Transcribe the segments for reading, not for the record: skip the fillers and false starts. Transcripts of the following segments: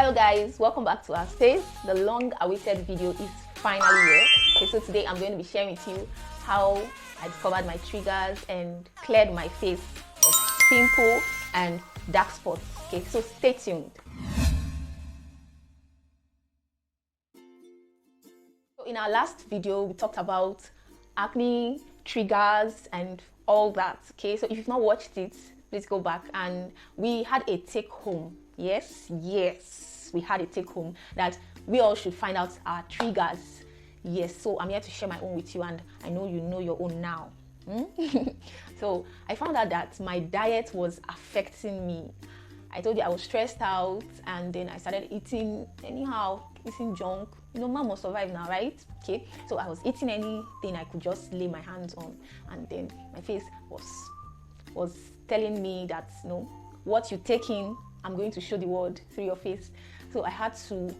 Hello guys, welcome back to our space. The long awaited video is finally here. Okay, so today I'm going to be sharing with you how I discovered my triggers and cleared my face of pimple and dark spots. Okay, so stay tuned. So in our last video we talked about acne triggers and all that. Okay, so if you've not watched it, please go back. And we had a take home. Yes, we had a take home that we all should find out our triggers. Yes, so I'm here to share my own with you, and I know you know your own now. So I found out that my diet was affecting me. I told you I was stressed out, and then I started eating anyhow, eating junk. You know, mom must survive now, right? Okay, so I was eating anything I could just lay my hands on, and then my face was telling me that, you know, what you take in, I'm going to show the world through your face. So I had to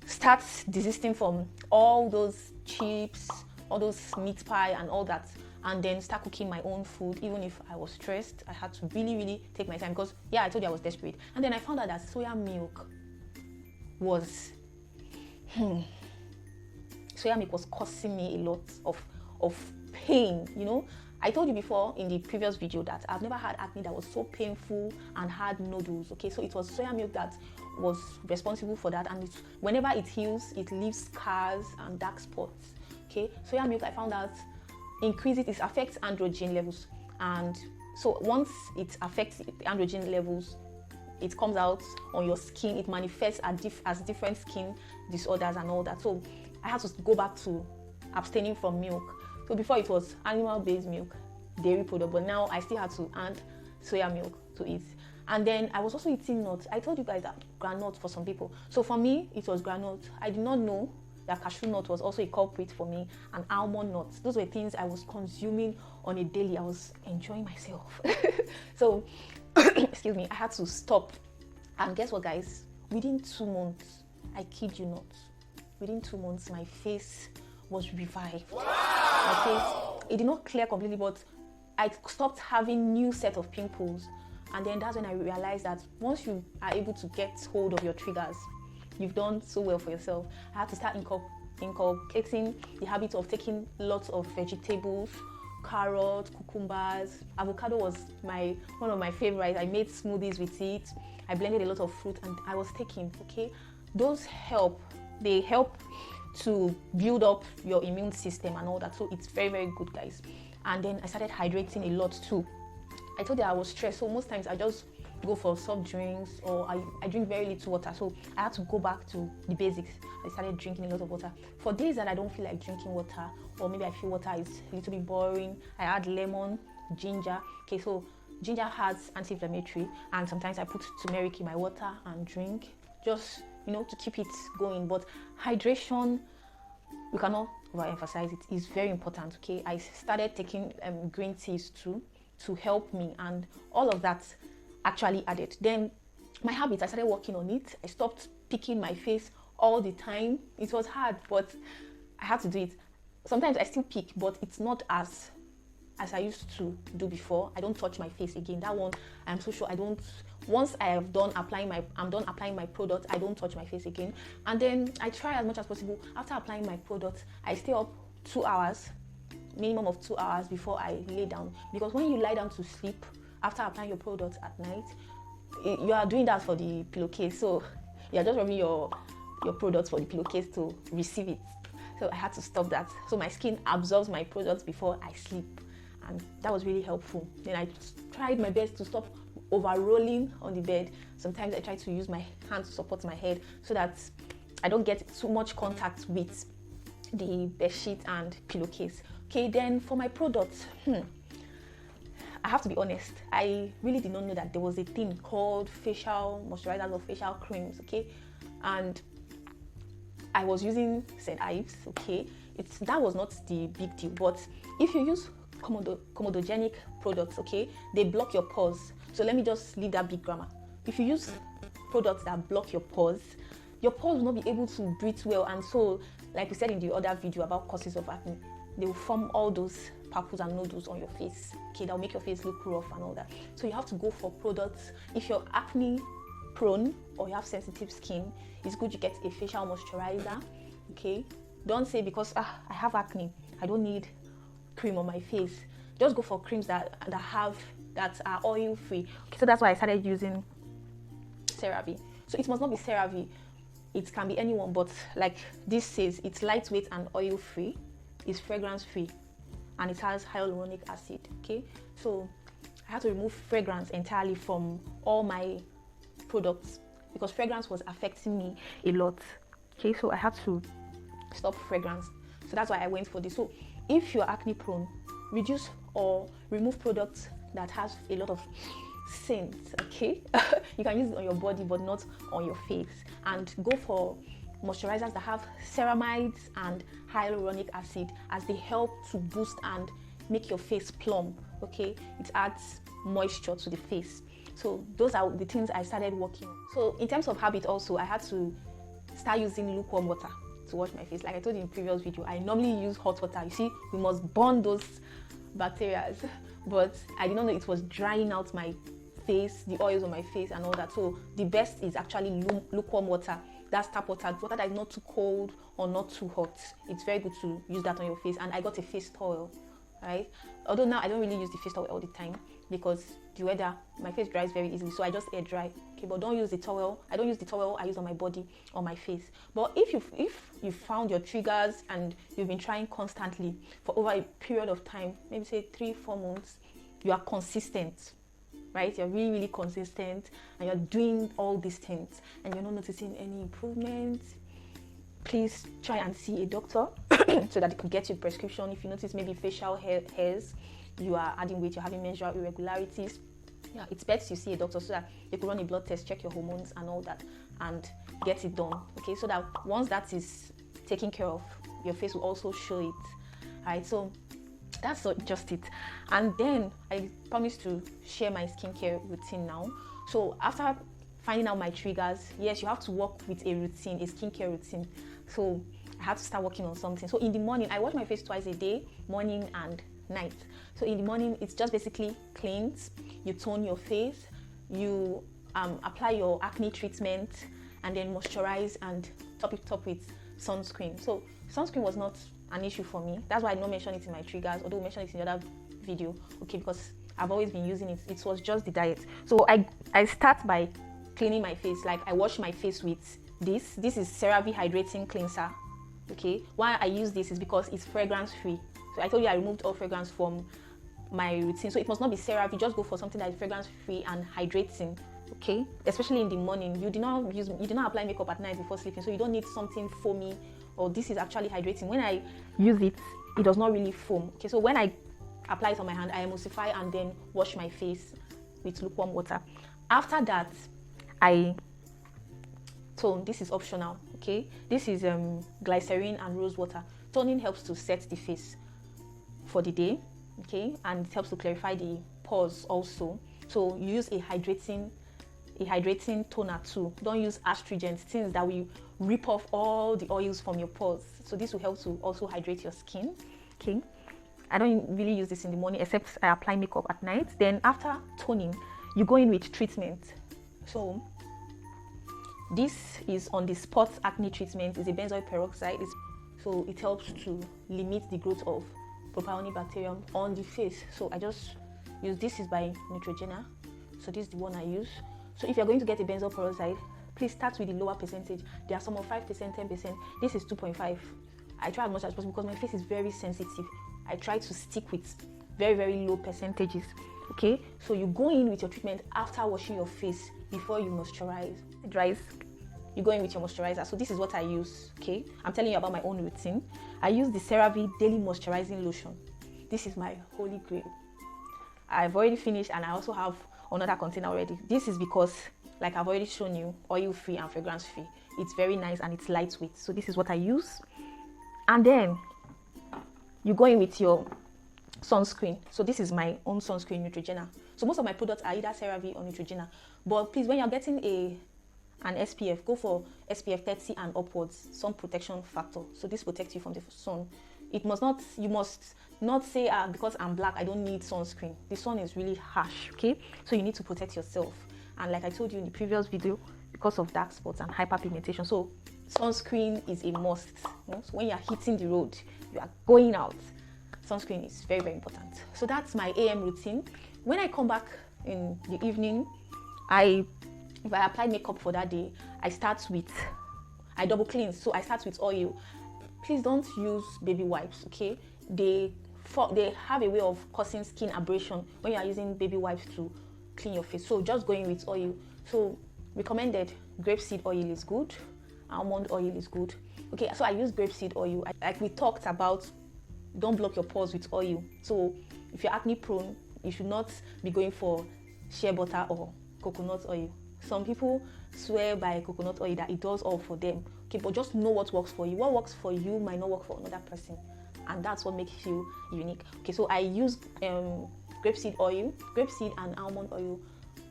start desisting from all those chips, all those meat pie and all that, and then start cooking my own food. Even if I was stressed, I had to really take my time, because I told you I was desperate. And then I found out that soya milk was causing me a lot of pain, you know. I told you before in the previous video that I've never had acne that was so painful and had nodules. Okay, so it was soya milk that was responsible for that, and whenever it heals, it leaves scars and dark spots. Okay, soya milk, I found out, it affects androgen levels, and so once it affects the androgen levels, it comes out on your skin. It manifests as different skin disorders and all that. So I had to go back to abstaining from milk. So before it was animal-based milk, dairy product, but now I still had to add soya milk to it. And then I was also eating nuts. I told you guys that groundnut for some people. So for me, it was groundnut. I did not know that cashew nut was also a culprit for me, and almond nuts. Those were things I was consuming on a daily. I was enjoying myself. So, excuse me, I had to stop. And guess what, guys? Within 2 months, I kid you not, within 2 months, my face was revived. Wow! My face, it did not clear completely, but I stopped having new set of pimples. And then that's when I realized that once you are able to get hold of your triggers, you've done so well for yourself. I had to start inculcating the habit of taking lots of vegetables, carrots, cucumbers. Avocado was one of my favorites. I made smoothies with it. I blended a lot of fruit, and I was taking, okay? Those help. They help to build up your immune system and all that. So it's very good, guys. And then I started hydrating a lot too. I told you I was stressed, so most times I just go for soft drinks, or I drink very little water. So I had to go back to the basics. I started drinking a lot of water. For days that I don't feel like drinking water, or maybe I feel water is a little bit boring, I add lemon, ginger. Okay, so ginger has anti-inflammatory, and sometimes I put turmeric in my water and drink, just, you know, to keep it going. But hydration, we cannot overemphasize it, is very important. Okay, I started taking green teas too to help me, and all of that actually added. Then my habits, I started working on it. I stopped picking my face all the time. It was hard, but I had to do it. Sometimes I still pick, but it's not as I used to do before. I don't touch my face again. That one, I'm so sure I don't. Once I'm done applying my product, I don't touch my face again. And then I try as much as possible. After applying my product, I stay up 2 hours, minimum of 2 hours before I lay down. Because when you lie down to sleep after applying your product at night, you are doing that for the pillowcase. So you're just rubbing your products for the pillowcase to receive it. So I had to stop that. So my skin absorbs my products before I sleep. And that was really helpful. Then I tried my best to stop over-rolling on the bed. Sometimes I try to use my hand to support my head so that I don't get too much contact with the bedsheet and pillowcase. Okay, then for my products, I have to be honest, I really did not know that there was a thing called facial moisturizers or facial creams, okay? And I was using Cerave, okay? That was not the big deal, but if you use comedogenic products, okay, they block your pores. So let me just leave that big grammar. If you use products that block your pores will not be able to breathe well, and so, like we said in the other video about causes of acne, they will form all those papules and nodules on your face. Okay, that will make your face look rough and all that. So you have to go for products. If your acne prone or you have sensitive skin, it's good you get a facial moisturizer. Okay, don't say because I have acne, I don't need cream on my face. Just go for creams that are oil free. Okay, so that's why I started using Cerave. So it must not be Cerave, it can be anyone, but like this says, it's lightweight and oil free, it's fragrance free, and it has hyaluronic acid. Okay, so I had to remove fragrance entirely from all my products because fragrance was affecting me a lot. Okay, so I had to stop fragrance. So that's why I went for this. So if you're acne prone, reduce or remove products that has a lot of scent. Okay, you can use it on your body but not on your face, and go for moisturizers that have ceramides and hyaluronic acid, as they help to boost and make your face plump. Okay, it adds moisture to the face. So those are the things I started working on. So in terms of habit also, I had to start using lukewarm water to wash my face. Like I told you in previous video, I normally use hot water. You see, we must burn those bacteria, but I did not know it was drying out my face, the oils on my face and all that. So the best is actually lukewarm water. That's tap water that is not too cold or not too hot. It's very good to use that on your face. And I got a face towel, right? Although now I don't really use the face towel all the time because the weather, my face dries very easily, so I just air dry. Okay, but don't use the towel. I don't use the towel I use on my body or my face. But if you found your triggers and you've been trying constantly for over a period of time, maybe say 3-4 months, you are consistent, right? You're really, really consistent and you're doing all these things and you're not noticing any improvement, please try and see a doctor so that they could get you a prescription. If you notice maybe facial hairs, you are adding weight, you're having menstrual irregularities, yeah, it's best you see a doctor so that they could run a blood test, check your hormones and all that, and get it done. Okay, so that once that is taken care of, your face will also show it. All right, so that's just it. And then I promised to share my skincare routine now. So after finding out my triggers, yes, you have to work with a routine, a skincare routine. So I have to start working on something. So in the morning, I wash my face twice a day, morning and night. So in the morning, it's just basically cleanse, you tone your face, you apply your acne treatment, and then moisturize and top it up with sunscreen. So sunscreen was not an issue for me. That's why I don't mention it in my triggers, although I mentioned it in the other video. Okay, because I've always been using it. It was just the diet. So I start by cleaning my face. Like I wash my face with this. This is Cerave Hydrating Cleanser. Okay, why I use this is because it's fragrance free. So I told you I removed all fragrance from my routine. So it must not be Cerave. You just go for something that is fragrance free and hydrating. Okay, especially in the morning. You do not apply makeup at night before sleeping, so you don't need something foamy. Or this is actually hydrating. When I use it, it does not really foam. Okay, so when I apply it on my hand, I emulsify and then wash my face with lukewarm water. After that, I tone. This is optional. Okay, this is glycerin and rose water. Toning helps to set the face for the day. Okay, and it helps to clarify the pores also. So you use a hydrating toner too. Don't use astringent, things that will rip off all the oils from your pores. So this will help to also hydrate your skin. Okay, I don't really use this in the morning except I apply makeup at night. Then after toning, you go in with treatment. So this is on the spot acne treatment. It's a benzoyl peroxide. So it helps to limit the growth of propionibacterium on the face. So I just use this. Is by Neutrogena. So this is the one I use. So if you're going to get a benzoyl peroxide, please start with the lower percentage. There are some of 5%, 10%. This is 2.5. I try as much as possible because my face is very sensitive. I try to stick with very, very low percentages. Okay, so you go in with your treatment after washing your face before you moisturize. It dries, you go in with your moisturizer. So this is what I use. Okay, I'm telling you about my own routine. I use the Cerave Daily Moisturizing Lotion. This is my holy grail. I've already finished and I also have another container already. This is because, like I've already shown you, oil free and fragrance free. It's very nice and it's lightweight. So this is what I use. And then you go in with your sunscreen. So this is my own sunscreen, Neutrogena. So most of my products are either Cerave or Neutrogena. But please, when you're getting an SPF, go for SPF 30 and upwards, sun protection factor. So this protects you from the sun. You must not say, because I'm black, I don't need sunscreen. The sun is really harsh, okay? So you need to protect yourself. and like I told you in the previous video, because of dark spots and hyperpigmentation. So sunscreen is a must. You know? So when you are hitting the road, you are going out, sunscreen is very, very important. So that's my AM routine. When I come back in the evening, if I apply makeup for that day, I double cleanse. So I start with oil. Please don't use baby wipes, okay? They have a way of causing skin abrasion when you are using baby wipes to clean your face. So just going with oil. So recommended grapeseed oil is good, almond oil is good. Okay, so I use grapeseed oil. Like we talked about, don't block your pores with oil. So if you're acne prone, you should not be going for shea butter or coconut oil. Some people swear by coconut oil that it does all for them. Okay, but just know what works for you. What works for you might not work for another person, and that's what makes you unique. Okay, so I use grapeseed oil, grapeseed and almond oil.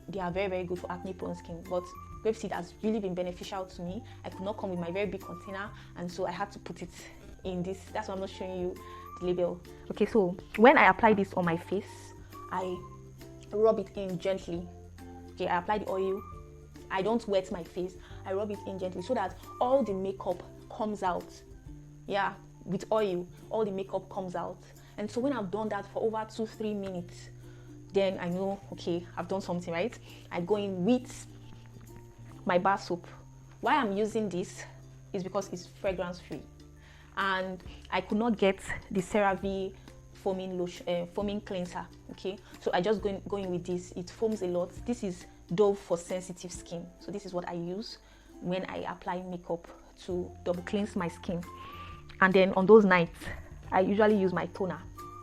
They are very, very good for acne prone skin, but grapeseed has really been beneficial to me. I could not come with my very big container, and so I had to put it in this. That's why I'm not showing you the label. Okay, so when I apply this on my face, I rub it in gently. Okay, I apply the oil. I don't wet my face. I rub it in gently so that all the makeup comes out. Yeah, with oil, all the makeup comes out. And so when I've done that for over 2-3 minutes, then I know, okay, I've done something, right? I go in with my bar soap. Why I'm using this is because it's fragrance free, and I could not get the Cerave foaming lotion, foaming cleanser. Okay, so I just go in with this. It foams a lot. This is Dove for sensitive skin. So this is what I use when I apply makeup to double cleanse my skin. And then on those nights, I usually use my toner,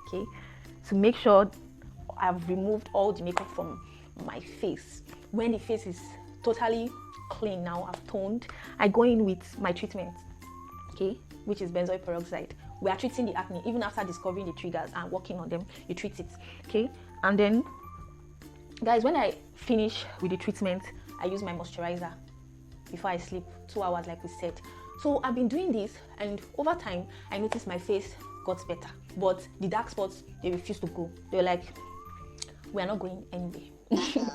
okay, to make sure I've removed all the makeup from my face. When the face is totally clean now, I've toned, I go in with my treatment, okay, which is benzoyl peroxide. We are treating the acne. Even after discovering the triggers and working on them, you treat it, okay? And then, guys, when I finish with the treatment, I use my moisturizer before I sleep, 2 hours like we said. So I've been doing this, and over time, I noticed my face got better. But the dark spots, they refused to go. They were like, we are not going anywhere.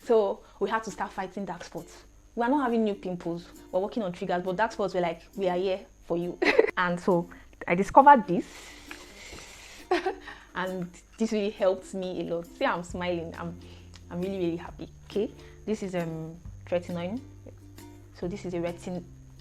So we had to start fighting dark spots. We are not having new pimples. We're working on triggers, but dark spots were like, we are here for you. And so I discovered this. And this really helped me a lot. See, I'm smiling. I'm really, really happy. Okay, this is tretinoin. So this is a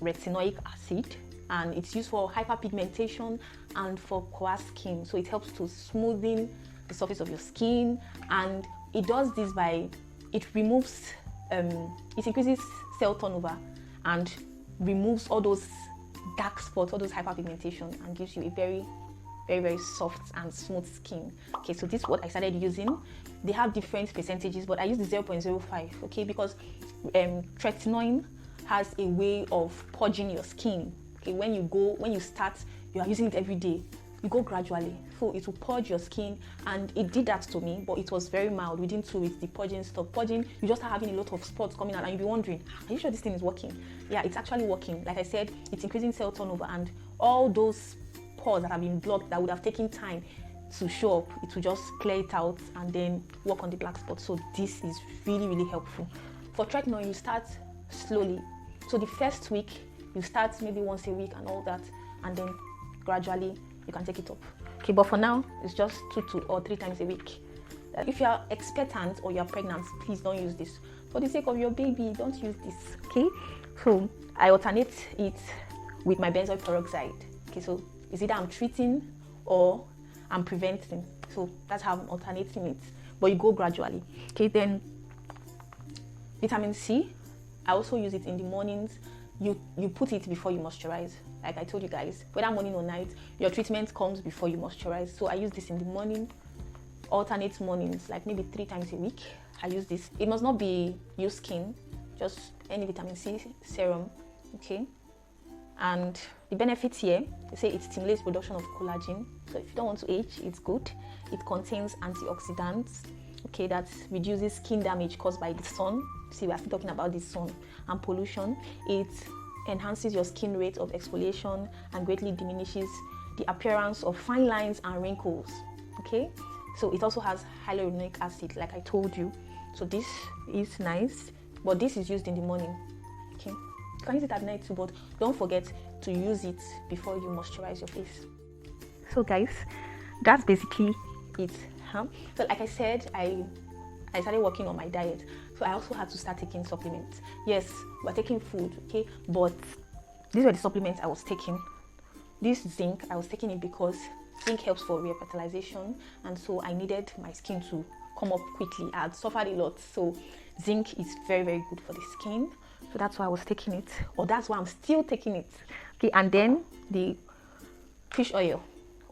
retinoic acid, and it's used for hyperpigmentation and for coarse skin. So it helps to smoothen the surface of your skin, and it does this by it removes it increases cell turnover and removes all those dark spots, all those hyperpigmentation, and gives you a very, very, very soft and smooth skin. Okay, so this is what I started using. They have different percentages, but I use the 0.05, okay, because tretinoin has a way of purging your skin. Okay, when you start, you are using it every day, you go gradually, so it will purge your skin, and it did that to me, but it was very mild. Within 2 weeks, the purging stopped. Purging, you just start having a lot of spots coming out, and you'll be wondering, are you sure this thing is working? Yeah, it's actually working. Like I said, it's increasing cell turnover, and all those pores that have been blocked that would have taken time to show up, it will just clear it out and then work on the black spots. So this is really, really helpful. For tretinoin, you start slowly. So the first week, you start maybe once a week and all that, and then gradually you can take it up. Okay, but for now, it's just 2 or 3 times a week. If you are expectant or you are pregnant, please don't use this. For the sake of your baby, don't use this, okay? So I alternate it with my benzoyl peroxide. Okay, so it's either I'm treating or I'm preventing. So that's how I'm alternating it. But you go gradually. Okay, then vitamin C, I also use it in the mornings. You put it before you moisturize. Like I told you guys, whether morning or night, your treatment comes before you moisturize. So I use this in the morning, alternate mornings, like maybe 3 times a week. I use this. It must not be your skin, just any vitamin C serum, okay? And the benefits here, they say it stimulates production of collagen. So if you don't want to age, it's good. It contains antioxidants, okay, that reduces skin damage caused by the sun. See, we are still talking about the sun and pollution. It enhances your skin rate of exfoliation and greatly diminishes the appearance of fine lines and wrinkles, okay? So it also has hyaluronic acid, like I told you. So this is nice, but this is used in the morning. Okay, you can use it at night too, but don't forget to use it before you moisturize your face. So guys, that's basically it. So like I said, I started working on my diet, so I also had to start taking supplements. Yes, we're taking food, okay, but these were the supplements I was taking. This zinc, I was taking it because zinc helps for revitalization, and so I needed my skin to come up quickly. I had suffered a lot, so zinc is very, very good for the skin. So that's why I was taking it, or that's why I'm still taking it. Okay, and then the fish oil,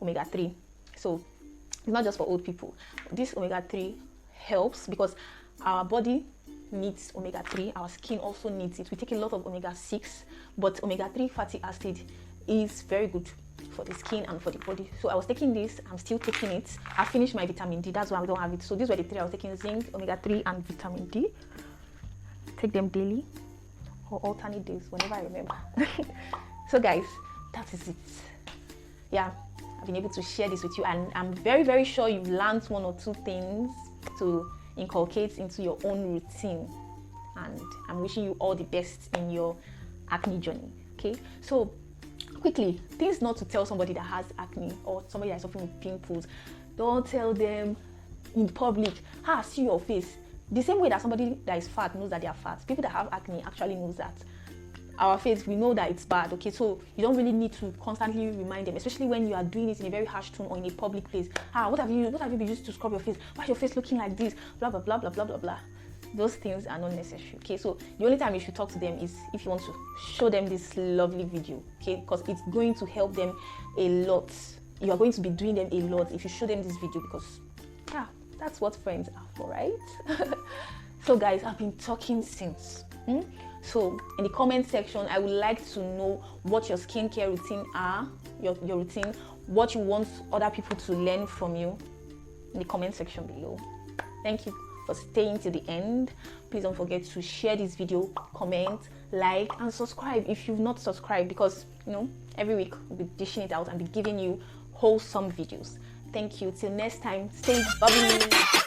omega-3. So it's not just for old people. This omega-3 helps because our body needs omega-3, our skin also needs it. We take a lot of omega-6, but omega-3 fatty acid is very good for the skin and for the body. So I was taking this, I'm still taking it. I finished my vitamin D, that's why I don't have it. So these were the three I was taking: zinc, omega-3 and vitamin D. Take them daily or alternate days, whenever I remember. So guys, that is it. Yeah, I've been able to share this with you, and I'm very, very sure you've learned one or two things to inculcate into your own routine, and I'm wishing you all the best in your acne journey. Okay, so quickly, things not to tell somebody that has acne or somebody that's suffering with pimples. Don't tell them in public, see your face. The same way that somebody that is fat knows that they are fat, people that have acne actually knows that our face, we know that it's bad. Okay, so you don't really need to constantly remind them, especially when you are doing it in a very harsh tone or in a public place. What have you been used to scrub your face? Why is your face looking like this? Blah blah blah blah blah blah blah. Those things are not necessary. Okay, so the only time you should talk to them is if you want to show them this lovely video. Okay, because it's going to help them a lot. You are going to be doing them a lot if you show them this video, because that's what friends are for, right? So guys, I've been talking since. So in the comment section, I would like to know what your skincare routine are, your routine, what you want other people to learn from you in the comment section below. Thank you for staying till the end. Please don't forget to share this video, comment, like, and subscribe if you've not subscribed, because every week we'll be dishing it out and be giving you wholesome videos. Thank you. Till next time, stay bubbly.